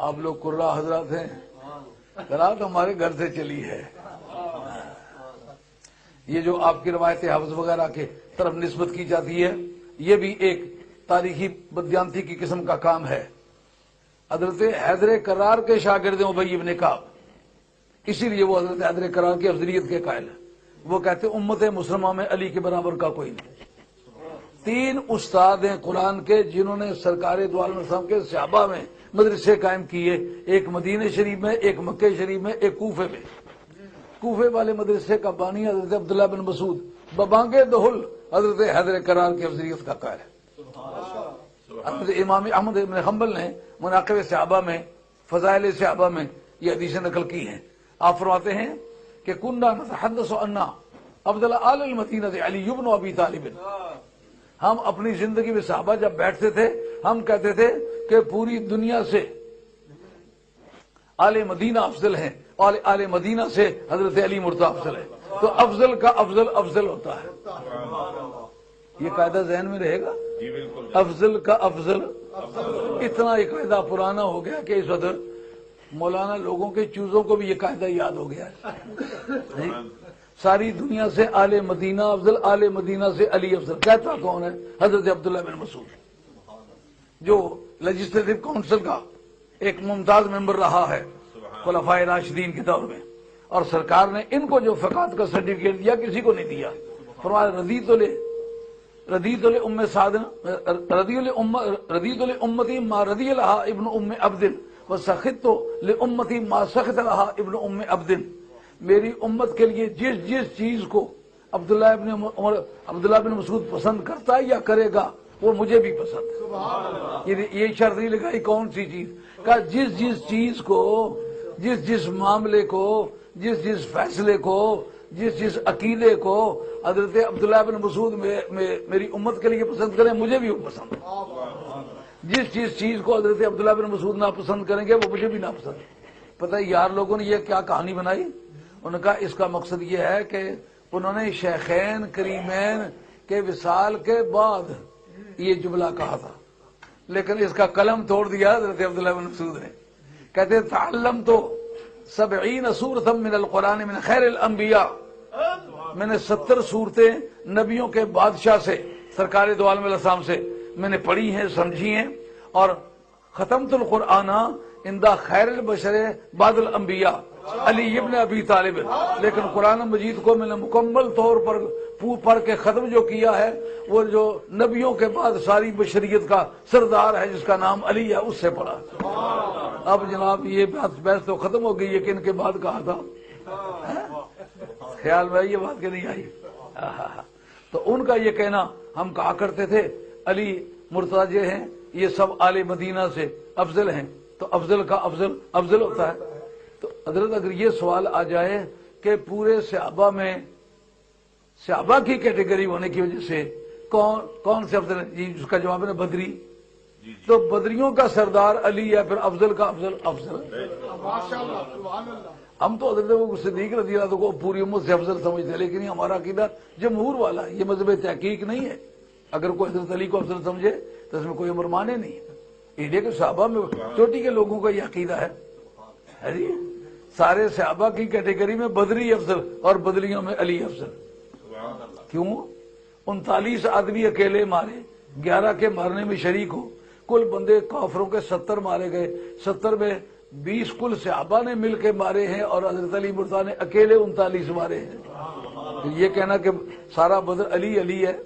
آپ لوگ قرہ حضرات ہیں، قرات ہمارے گھر سے چلی ہے۔ یہ جو آپ کی روایت حفظ وغیرہ کے طرف نسبت کی جاتی ہے، یہ بھی ایک تاریخی بدیانتی کی قسم کا کام ہے۔ حضرت حیدر کرار کے شاگرد ابی بن کعب، اسی لیے وہ حضرت حیدر کرار کی افضلیت کے قائل ہیں۔ وہ کہتے ہیں امت مسلمہ میں علی کے برابر کا کوئی نہیں۔ 3 استاد ہیں قرآن کے جنہوں نے سرکار دو عالم السلام کے صحابہ میں مدرسے قائم کیے، ایک مدینہ شریف میں، ایک مکہ شریف میں، ایک کوفے میں۔ کوفے والے مدرسے کا بانی حضرت عبداللہ بن مسعود ببانگ دہل حضرت حیدر کرار کی افضلیت کا قائل ہے۔ حضرت امام احمد بن حنبل نے مناقب صحابہ میں، فضائل صحابہ میں یہ حدیثیں نقل کی ہیں۔ آپ فرماتے ہیں کہ کننا نتحدث عنا افضل آل المدینہ علی بن ابی طالب، ہم اپنی زندگی میں صحابہ جب بیٹھتے تھے ہم کہتے تھے کہ پوری دنیا سے آل مدینہ افضل ہیں اور آل مدینہ سے حضرت علی مرتضی افضل ہے۔ تو افضل کا افضل افضل ہوتا ہے۔ یہ قاعدہ ذہن میں رہے گا، افضل کا افضل۔ اتنا یہ قاعدہ پرانا ہو گیا کہ اس وقت مولانا لوگوں کے چوزوں کو بھی یہ قاعدہ یاد ہو گیا ہے۔ ساری دنیا سے آل مدینہ افضل، آل مدینہ سے علی افضل۔ کہتا کون ہے؟ حضرت عبداللہ بن مسعود، جو لیجسلیٹو کونسل کا ایک ممتاز ممبر رہا ہے خلفائے راشدین کے دور میں، اور سرکار نے ان کو جو فقاہت کا سرٹیفکیٹ دیا کسی کو نہیں دیا۔ فرمایا رضیت لام سعد رضیت لامتی ما رضی لها ابن ام عبد وسخط لامتی ما سخط لها ابن ام عبد۔ میری امت کے لیے جس چیز کو عبداللہ بن مسعود پسند کرتا ہے یا کرے گا وہ مجھے بھی پسند ہے۔ یہ شرط نہیں لگائی کون سی چیز کا، جس چیز کو، جس معاملے کو، جس فیصلے کو، جس عقیدے کو حضرت عبداللہ بن مسعود میری امت کے لیے پسند کریں مجھے بھی وہ پسند ہے۔ جس چیز کو حضرت عبداللہ بن مسعود ناپسند کریں گے وہ مجھے بھی ناپسند ہے۔ پتہ ہے یار لوگوں نے یہ کیا کہانی بنائی؟ انہوں نے کہا اس کا مقصد یہ ہے کہ انہوں نے شیخین کریمین کے وصال کے بعد یہ جملہ کہا تھا، لیکن اس کا قلم توڑ دیا حضرت عبداللہ بن مسعود نے۔ کہتے تعلمت 70 سورة من القرآن من خیر الانبیاء، میں نے 70 صورتیں نبیوں کے بادشاہ سے، سرکار دو عالم الاسلام سے میں نے پڑھی ہیں، سمجھی ہیں، اور ختمت القرآن عند خیر البشر بعد الانبیاء علی ابن ابی طالب۔ لیکن قرآن مجید کو میں نے مکمل طور پر پڑھ کے ختم جو کیا ہے وہ جو نبیوں کے بعد ساری بشریت کا سردار ہے جس کا نام علی ہے اس سے پڑھا۔ اب جناب یہ بحث تو ختم ہو گئی ہے کہ ان کے بعد کہا تھا، خیال میں یہ بات کہ نہیں آئی؟ تو ان کا یہ کہنا، ہم کہا کرتے تھے علی مرتضی ہیں یہ سب آل مدینہ سے افضل ہیں، تو افضل کا افضل افضل ہوتا ہے۔ تو حضرت اگر یہ سوال آ جائے کہ پورے صحابہ میں صحابہ کی کیٹیگری ہونے کی وجہ سے کون سے افضل ہے، جی اس کا جواب ہے بدری، تو بدریوں کا سردار علی ہے، پھر افضل کا افضل افضل۔ ہم تو حضرت صدیق رضی اللہ عنہ کو پوری امت سے افضل سمجھتے ہیں، لیکن یہ ہمارا عقیدہ جمہور والا ہے، یہ مذہب تحقیق نہیں ہے۔ اگر کوئی حضرت علی کو افضل سمجھے تو اس میں کوئی عمر مانے نہیں۔ انڈیا کے صحابہ میں چوٹی کے لوگوں کا یہ عقیدہ ہے، سارے صحابہ کی کیٹیگری میں بدری افضل اور بدریوں میں علی افضل۔ کیوں؟ 39 آدمی اکیلے مارے، 11 کے مارنے میں شریک ہو، کل بندے کافروں کے 70 مارے گئے، 70 میں 20 کل صحابہ نے مل کے مارے ہیں اور حضرت علی مرتضیٰ نے اکیلے 39 مارے ہیں۔ یہ کہنا کہ سارا بدر علی علی ہے